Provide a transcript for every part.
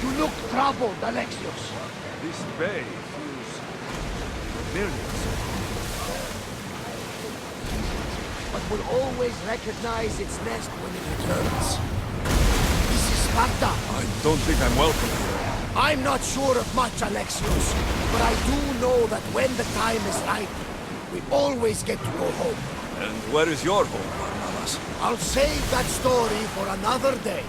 You look troubled, Alexios. This bay feels familiar. But will always recognize its nest when it returns. This is Sparta. I don't think I'm welcome here. I'm not sure of much, Alexios, but I do know that when the time is right, we always get to go home. And where is your home, Barnabas? I'll save that story for another day.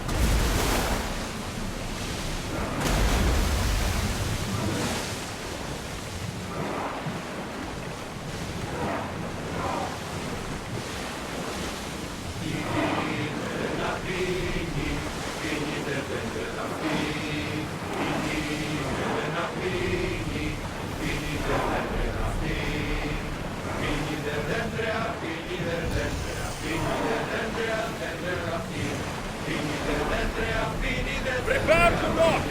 Prepare to dock!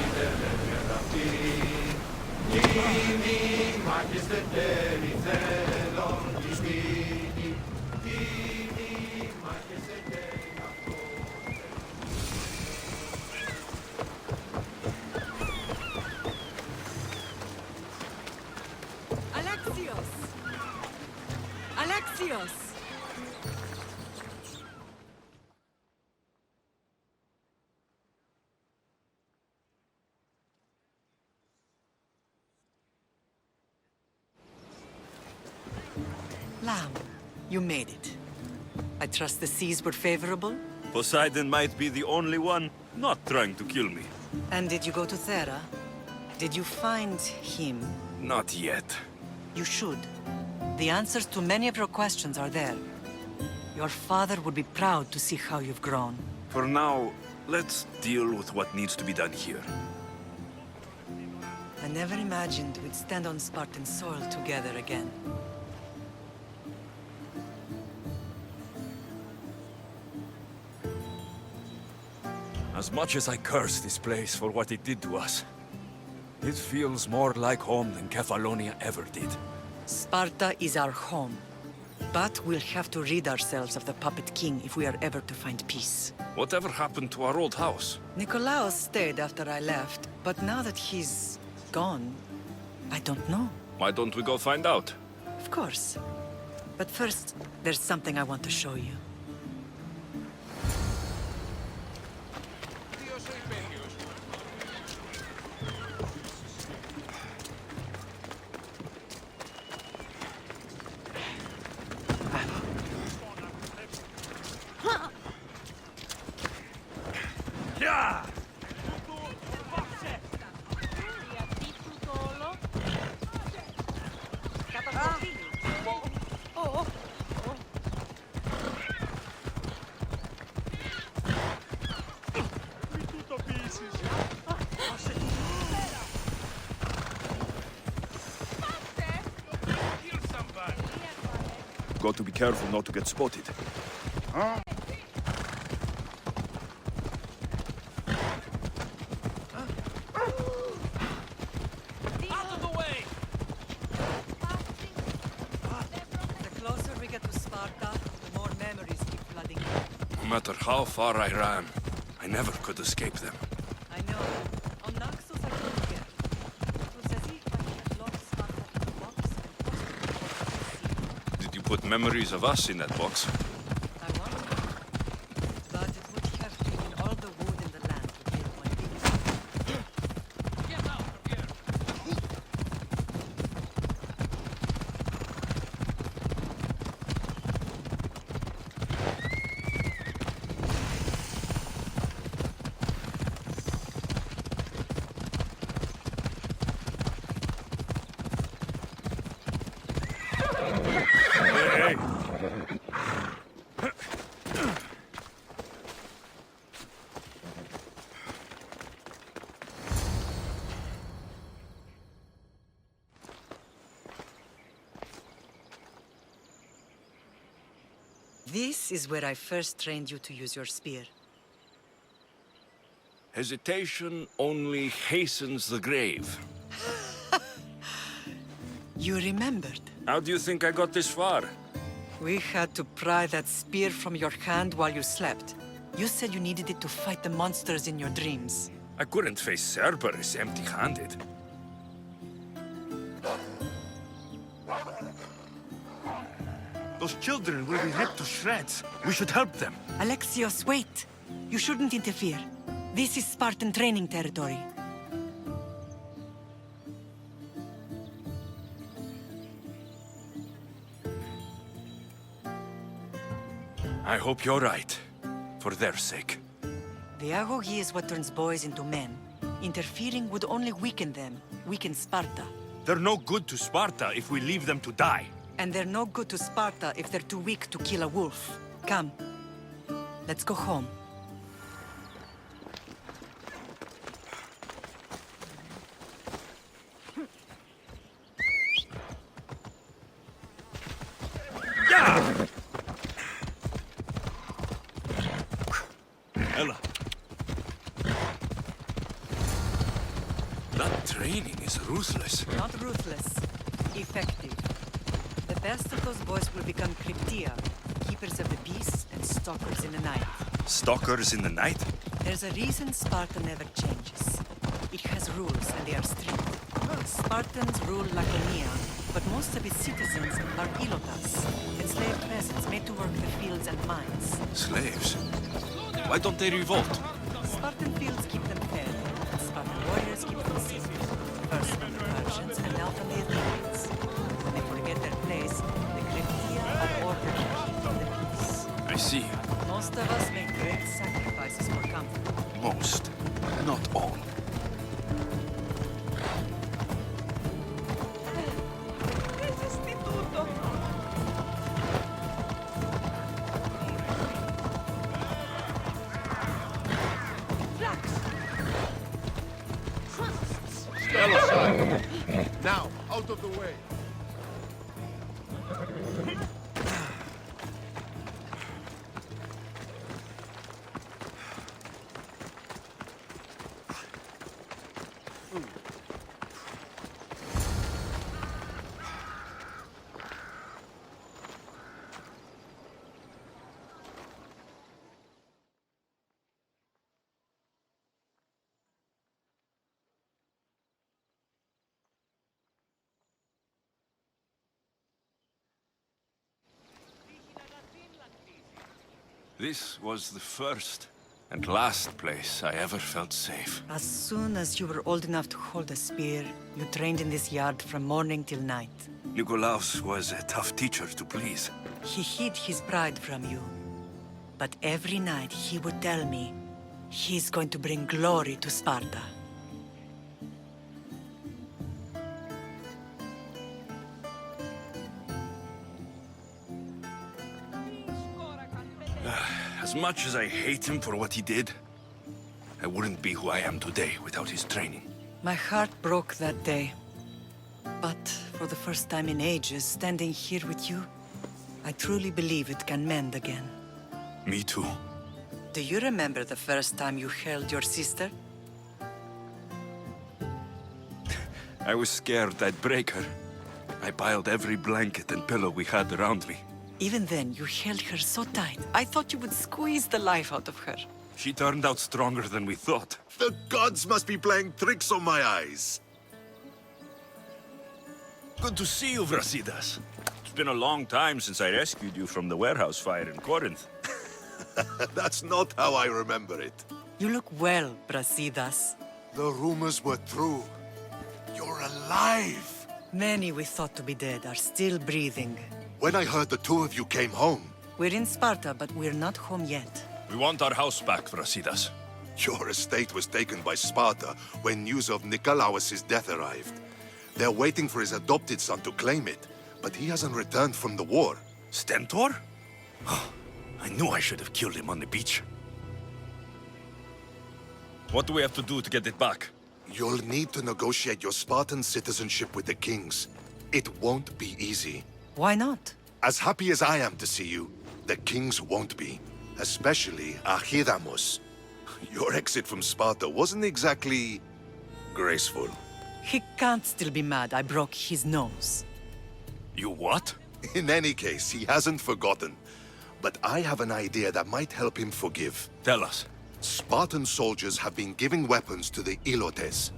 Alexios! Alexios! Lamb, you made it. I trust the seas were favorable? Poseidon might be the only one not trying to kill me. And did you go to Thera? Did you find him? Not yet. You should. The answers to many of your questions are there. Your father would be proud to see how you've grown. For now, let's deal with what needs to be done here. I never imagined we'd stand on Spartan soil together again. As much as I curse this place for what it did to us, it feels more like home than Kefalonia ever did. Sparta is our home. But we'll have to rid ourselves of the Puppet King if we are ever to find peace. Whatever happened to our old house? Nikolaos stayed after I left, but now that he's gone, I don't know. Why don't we go find out? Of course. But first, there's something I want to show you. Yeah! Got to be careful not to get spotted. Huh? Out of the way! The closer we get to Sparta, the more memories keep flooding in. No matter how far I ran, I never could escape them. I know. On Naxos I couldn't get. It was as if I had locked Sparta in a box and pushed it over the sea. Did you put memories of us in that box? I wonder. But it would have taken all the wood in the land to build my village. Get out of here! Hey! This is where I first trained you to use your spear. Hesitation only hastens the grave. You remembered. How do you think I got this far? We had to pry that spear from your hand while you slept. You said you needed it to fight the monsters in your dreams. I couldn't face Cerberus empty-handed. Those children will be ripped to shreds. We should help them. Alexios, wait! You shouldn't interfere. This is Spartan training territory. I hope you're right. For their sake. The agoge is what turns boys into men. Interfering would only weaken them, weaken Sparta. They're no good to Sparta if we leave them to die. And they're no good to Sparta if they're too weak to kill a wolf. Come. Let's go home. Ella. That training is ruthless. Not ruthless. Effective. The best of those boys will become cryptia, keepers of the peace and stalkers in the night. Stalkers in the night? There's a reason Sparta never changes. It has rules and they are strict. Spartans rule Laconia, but most of its citizens are ilotas, enslaved peasants made to work the fields and mines. Slaves? Why don't they revolt? Spartan fields keep them fed, and Spartan warriors keep them safe. First from the Persians and now from the Athenians. When they forget their place, the Cryptia are ordered to keep the peace. I see. Most of us make great sacrifices for comfort. Most. Not all. Now, out of the way. This was the first and last place I ever felt safe. As soon as you were old enough to hold a spear, you trained in this yard from morning till night. Nikolaos was a tough teacher to please. He hid his pride from you. But every night he would tell me, he's going to bring glory to Sparta. As much as I hate him for what he did, I wouldn't be who I am today without his training. My heart broke that day. But for the first time in ages, standing here with you, I truly believe it can mend again. Me too. Do you remember the first time you held your sister? I was scared I'd break her. I piled every blanket and pillow we had around me. Even then, you held her so tight. I thought you would squeeze the life out of her. She turned out stronger than we thought. The gods must be playing tricks on my eyes. Good to see you, Brasidas. It's been a long time since I rescued you from the warehouse fire in Corinth. That's not how I remember it. You look well, Brasidas. The rumors were true. You're alive! Many we thought to be dead are still breathing. When I heard the two of you came home, We're in Sparta, but we're not home yet. We want our house back, Brasidas. your estate was taken by Sparta when news of Nikolaos' death arrived. They're waiting for his adopted son to claim it, but he hasn't returned from the war. Stentor? I knew I should have killed him on the beach. What do we have to do to get it back? You'll need to negotiate your Spartan citizenship with the kings. It won't be easy. Why not? As happy as I am to see you, the kings won't be. Especially Archidamos. Your exit from Sparta wasn't exactly graceful. He can't still be mad I broke his nose. You what? In any case, he hasn't forgotten. but I have an idea that might help him forgive. Tell us. Spartan soldiers have been giving weapons to the Ilotes.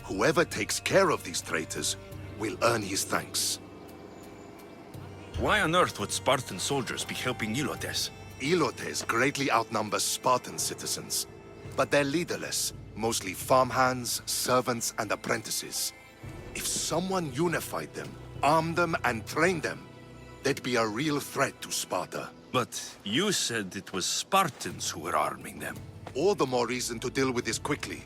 Whoever takes care of these traitors will earn his thanks. Why on earth would Spartan soldiers be helping Ilotes? Ilotes greatly outnumber Spartan citizens, but they're leaderless, mostly farmhands, servants, and apprentices. If someone unified them, armed them, and trained them, they'd be a real threat to Sparta. But you said it was Spartans who were arming them. All the more reason to deal with this quickly.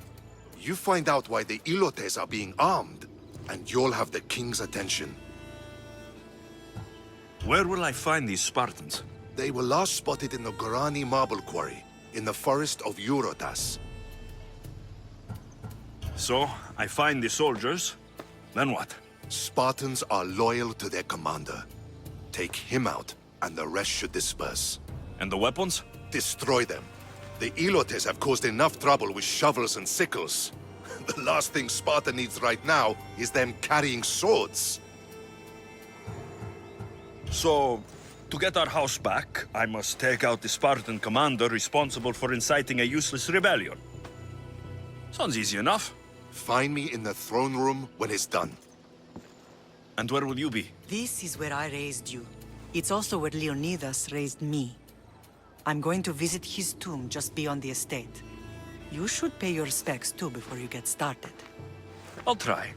You find out why the Ilotes are being armed, and you'll have the king's attention. Where will I find these Spartans? They were last spotted in the Gorani marble quarry, in the forest of Eurotas. So, I find the soldiers, then what? Spartans are loyal to their commander. Take him out, and the rest should disperse. And the weapons? Destroy them. The Ilotes have caused enough trouble with shovels and sickles. The last thing Sparta needs right now is them carrying swords. So, to get our house back, I must take out the Spartan commander responsible for inciting a useless rebellion. Sounds easy enough. Find me in the throne room when it's done. And where will you be? This is where I raised you. It's also where Leonidas raised me. I'm going to visit his tomb just beyond the estate. You should pay your respects too before you get started. I'll try.